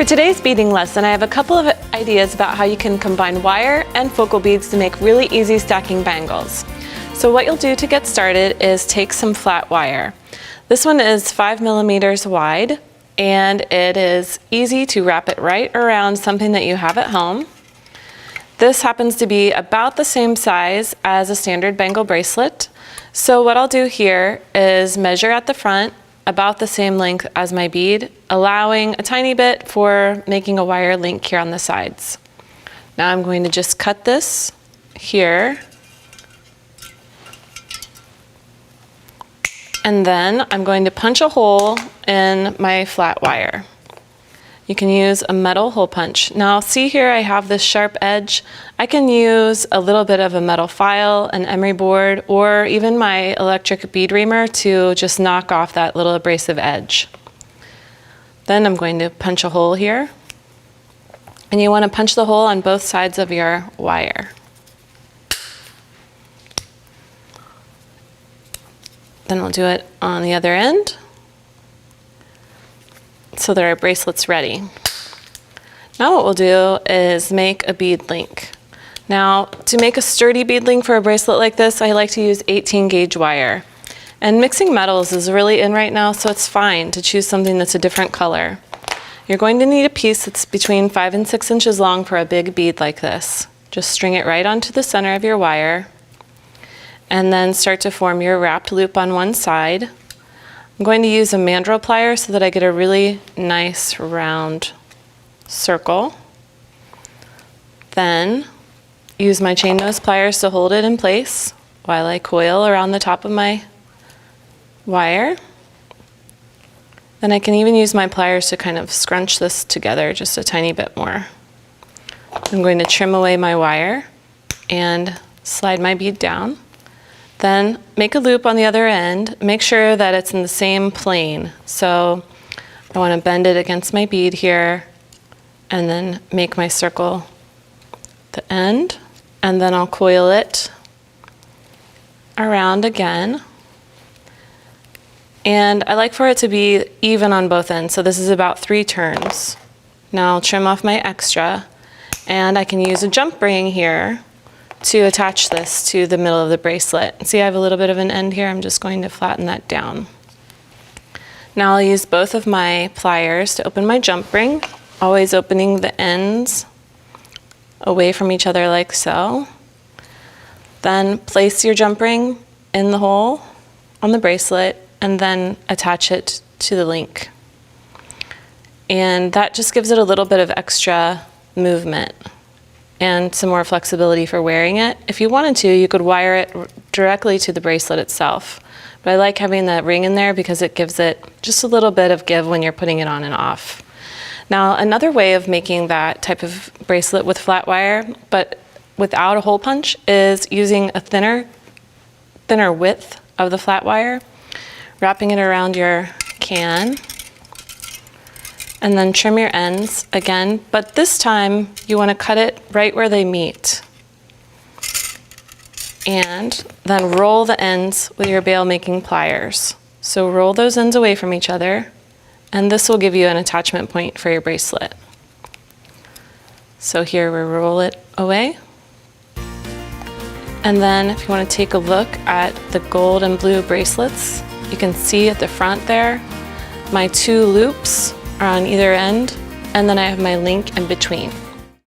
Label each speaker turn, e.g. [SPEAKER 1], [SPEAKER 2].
[SPEAKER 1] For today's beading lesson, I have a couple of ideas about how you can combine wire and focal beads to make really easy stacking bangles. So what you'll do to get started is take some flat wire. This one is 5 millimeters wide, and it is easy to wrap it right around something that you have at home. This happens to be about the same size as a standard bangle bracelet. So what I'll do here is measure at the front about the same length as my bead, allowing a tiny bit for making a wire link here on the sides. Now I'm going to just cut this here, and then I'm going to punch a hole in my flat wire. You can use a metal hole punch. Now see here I have this sharp edge. I can use a little bit of a metal file, an emery board, or even my electric bead reamer to just knock off that little abrasive edge. Then I'm going to punch a hole here. And you want to punch the hole on both sides of your wire. Then I'll do it on the other end, so that our bracelet's ready. Now what we'll do is make a bead link. Now to make a sturdy bead link for a bracelet like this, I like to use 18 gauge wire. And mixing metals is really in right now, so it's fine to choose something that's a different color. You're going to need a piece that's between 5 and 6 inches long for a big bead like this. Just string it right onto the center of your wire, and then start to form your wrapped loop on one side. I'm going to use a mandrel plier so that I get a really nice round circle. Then use my chain nose pliers to hold it in place while I coil around the top of my wire. Then I can even use my pliers to kind of scrunch this together just a tiny bit more. I'm going to trim away my wire and slide my bead down. Then make a loop on the other end. Make sure that it's in the same plane. So I want to bend it against my bead here, and then make my circle at the end, and then I'll coil it around again. And I like for it to be even on both ends, so this is about 3 turns. Now I'll trim off my extra, and I can use a jump ring here to attach this to the middle of the bracelet. See, I have a little bit of an end here. I'm just going to flatten that down. Now I'll use both of my pliers to open my jump ring, always opening the ends away from each other like so. Then place your jump ring in the hole on the bracelet, and then attach it to the link. And that just gives it a little bit of extra movement and some more flexibility for wearing it. If you wanted to, you could wire it directly to the bracelet itself. But I like having that ring in there because it gives it just a little bit of give when you're putting it on and off. Now, another way of making that type of bracelet with flat wire, but without a hole punch, is using a thinner width of the flat wire, wrapping it around your can, and then trim your ends again, but this time you want to cut it right where they meet. And then roll the ends with your bail making pliers. So roll those ends away from each other, and this will give you an attachment point for your bracelet. So here we roll it away. And then if you want to take a look at the gold and blue bracelets, you can see at the front there, my 2 loops are on either end, and then I have my link in between.